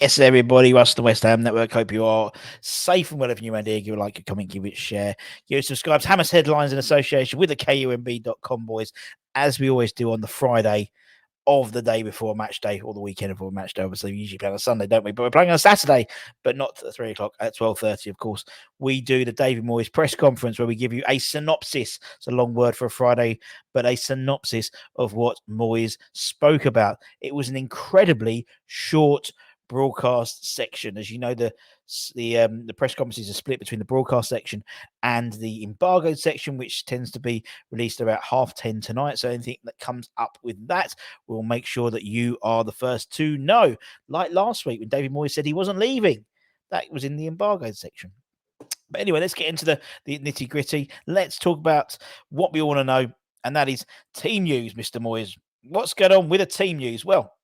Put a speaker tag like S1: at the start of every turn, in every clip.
S1: Yes, everybody, Russ, the West Ham Network. Hope you are safe and well. If you're around here, give a like, a comment, give it a share. Give it subscribe. Hammers Headlines in association with the KUMB.com boys, as we always do on the Friday of the day before match day, or the weekend before match day. Obviously, we usually play on a Sunday, don't we? But we're playing on a Saturday, but not at 3 o'clock, at 12:30, of course. We do the David Moyes press conference where we give you a synopsis. It's a long word for a Friday, but a synopsis of what Moyes spoke about. It was an incredibly short broadcast section. As you know, the press conferences are split between the broadcast section and the embargoed section, which tends to be released about 10:30 tonight. So anything that comes up with that, we'll make sure that you are the first to know. Like last week when David Moyes said he wasn't leaving, that was in the embargoed section. But anyway, let's get into the nitty gritty. Let's talk about what we all want to know, and that is team news, Mr. Moyes. What's going on with the team news? Well,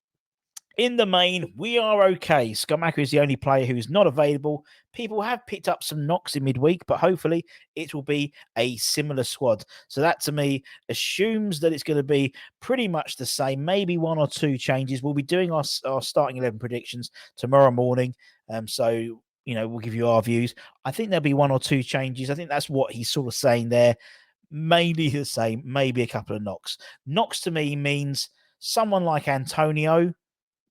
S1: in the main, we are okay. Scamacca is the only player who is not available. People have picked up some knocks in midweek, but hopefully it will be a similar squad. So that, to me, assumes that it's going to be pretty much the same, maybe one or two changes. We'll be doing our starting 11 predictions tomorrow morning. So, we'll give you our views. I think there'll be one or two changes. I think that's what he's sort of saying there. Mainly the same, maybe a couple of knocks. Knocks to me means someone like Antonio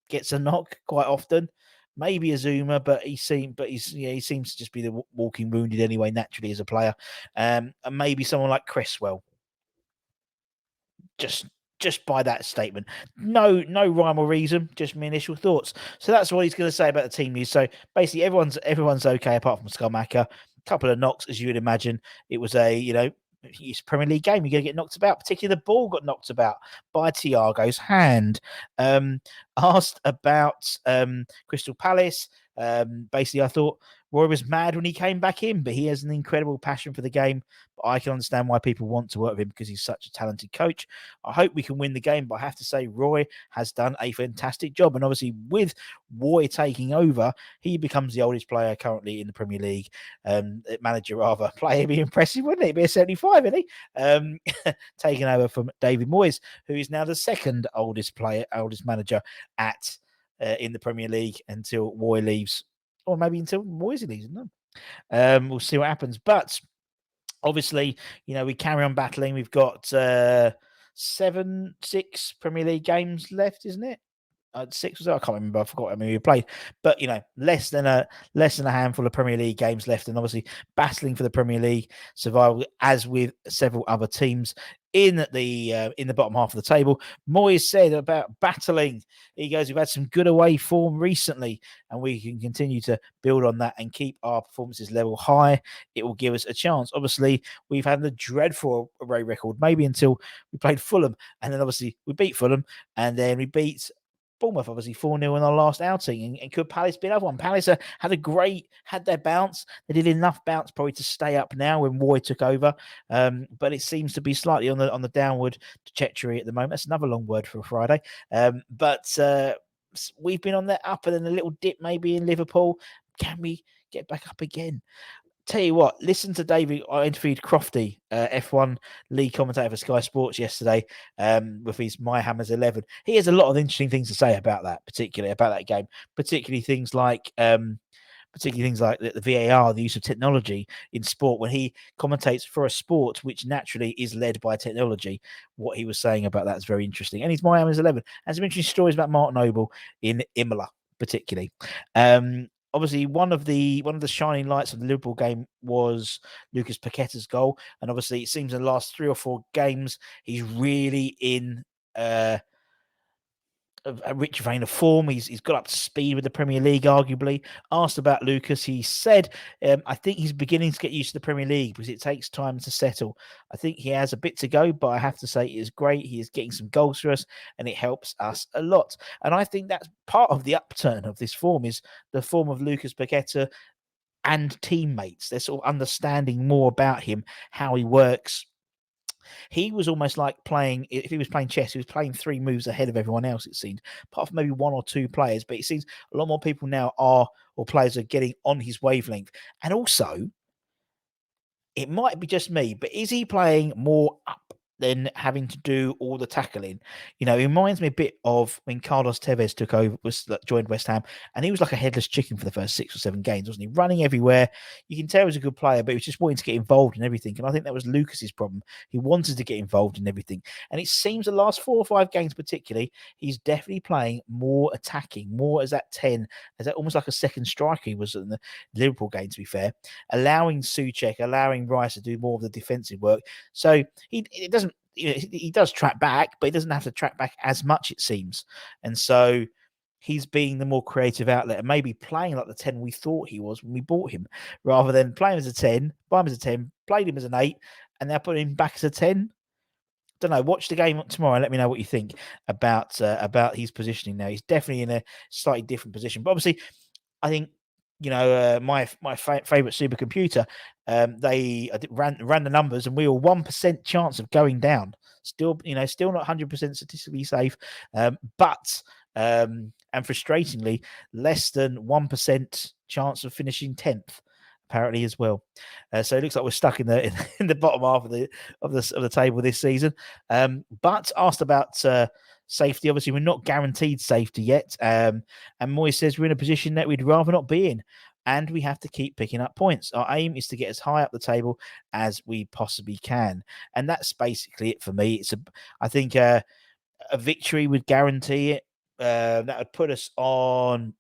S1: gets a knock quite often. Maybe Azuma, but he seems to just be the walking wounded anyway, naturally as a player. And maybe someone like Cresswell. Just by that statement. No rhyme or reason, just my initial thoughts. So that's what he's going to say about the team news. So basically everyone's okay apart from Skelmacher. A couple of knocks, as you would imagine. It was it's a Premier League game. You're going to get knocked about. Particularly the ball got knocked about by Thiago's hand. Asked about Crystal Palace. Basically, I thought Roy was mad when he came back in, but he has an incredible passion for the game. But I can understand why people want to work with him because he's such a talented coach. I hope we can win the game, but I have to say Roy has done a fantastic job. And obviously, with Roy taking over, he becomes the oldest player currently in the Premier League. Manager, rather. Player be impressive, wouldn't it? Be a 75, isn't he? Taking over from David Moyes, who is now the second oldest manager at in the Premier League until Roy leaves, or maybe until Moyes leaves. No. We'll see what happens. But obviously, we carry on battling. We've got 6 Premier League games left, isn't it? 6 was it? I can't remember. I forgot how many we played. But less than a handful of Premier League games left, and obviously battling for the Premier League survival, as with several other teams in the bottom half of the table. Moyes said about battling. He goes, "We've had some good away form recently, and we can continue to build on that and keep our performances level high. It will give us a chance." Obviously, we've had the dreadful away record, maybe until we played Fulham, and then obviously we beat Fulham, and then we beat Bournemouth, obviously 4-0 in our last outing. And could Palace be another one? Palace had their bounce. They did enough bounce probably to stay up now when Roy took over. But it seems to be slightly on the downward trajectory at the moment. That's another long word for a Friday. But we've been on that up and then a little dip maybe in Liverpool. Can we get back up again? Tell you what, listen to David. I interviewed Crofty, F1 lead commentator for Sky Sports yesterday, with his My Hammers 11. He has a lot of interesting things to say about that, particularly about that game, particularly things like the VAR, the use of technology in sport. When he commentates for a sport which naturally is led by technology, what he was saying about that is very interesting. And his My Hammers 11 has some interesting stories about Mark Noble in Imola, particularly. Obviously, one of the shining lights of the Liverpool game was Lucas Paqueta's goal, and obviously, it seems in the last 3 or 4 games he's really in a rich vein of form. He's got up to speed with the Premier League, arguably. Asked about Lucas, he said, I think he's beginning to get used to the Premier League because it takes time to settle. I think he has a bit to go, but I have to say it is great. He is getting some goals for us, and it helps us a lot. And I think that's part of the upturn of this form, is the form of Lucas Paqueta and teammates. They're sort of understanding more about him, how he works. He was almost like if he was playing chess, he was playing 3 moves ahead of everyone else, it seemed, apart from maybe 1 or 2 players. But it seems a lot more people now players are getting on his wavelength. And also, it might be just me, but is he playing more up than having to do all the tackling. You know, it reminds me a bit of when Carlos Tevez took over, joined West Ham, and he was like a headless chicken for the first 6 or 7 games, wasn't he? Running everywhere. You can tell he was a good player, but he was just wanting to get involved in everything. And I think that was Lucas's problem. He wanted to get involved in everything. And it seems the last 4 or 5 games, particularly, he's definitely playing more attacking, more as that 10, as that almost like a second striker he was in the Liverpool game, to be fair, allowing Souček, allowing Rice to do more of the defensive work. So it doesn't. He does track back, but he doesn't have to track back as much, it seems. And so he's being the more creative outlet and maybe playing like the 10 we thought he was when we bought him, rather than playing as a 10, buy him as a 10, played him as an 8, and now put him back as a 10. Don't know. Watch the game tomorrow and let me know what you think about his positioning now. He's definitely in a slightly different position. But obviously, I think, you know, my favorite supercomputer, they ran the numbers, and we were 1% chance of going down. Still, you know, still not 100% statistically safe, but and frustratingly, less than 1% chance of finishing 10th. Apparently, as well. So it looks like we're stuck in the bottom half of the table this season. But asked about safety, obviously we're not guaranteed safety yet. And Moyes says we're in a position that we'd rather not be in, and we have to keep picking up points. Our aim is to get as high up the table as we possibly can, and that's basically it for me. I think a victory would guarantee it. That would put us on.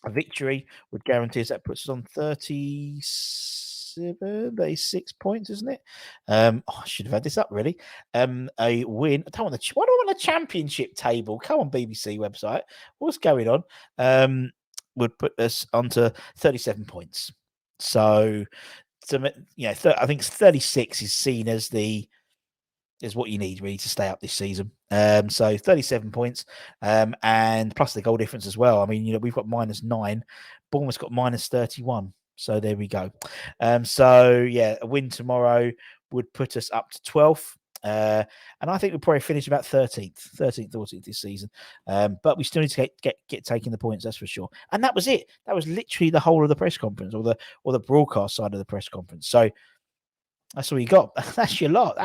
S1: A victory would guarantee us, that puts us on 36 points, isn't it? I should have had this up, really. A win. Why do I want a championship table? Come on, BBC website. What's going on? Would put us onto 37 points. So, I think 36 is seen as what you need really to stay up this season. So 37 points, and plus the goal difference as well. I mean, you know, we've got -9. Bournemouth's got -31. So there we go. So yeah, a win tomorrow would put us up to 12th. And I think we'll probably finish about 13th, 14th this season. But we still need to get taking the points, that's for sure. And that was it. That was literally the whole of the press conference, or the broadcast side of the press conference. So that's all you got. That's your lot.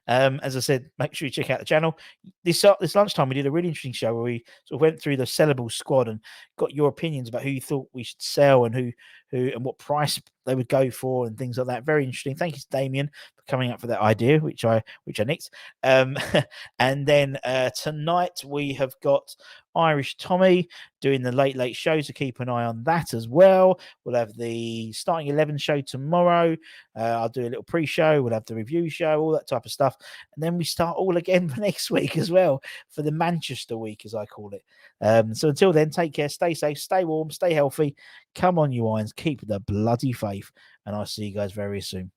S1: As I said, make sure you check out the channel. This lunchtime, we did a really interesting show where we sort of went through the sellable squad and got your opinions about who you thought we should sell and who and what price they would go for and things like that. Very interesting. Thank you to Damien for coming up for that idea, which I nicked. And then tonight we have got Irish Tommy doing the late show, so keep an eye on that as well. We'll have the starting 11 show tomorrow. I'll do a little pre-show. We'll have the review show, all that type of stuff, and then we start all again for next week as well, for the Manchester week, as I call it. So until then, take care, stay safe, stay warm, stay healthy. Come on, you Irons, keep the bloody faith, and I'll see you guys very soon.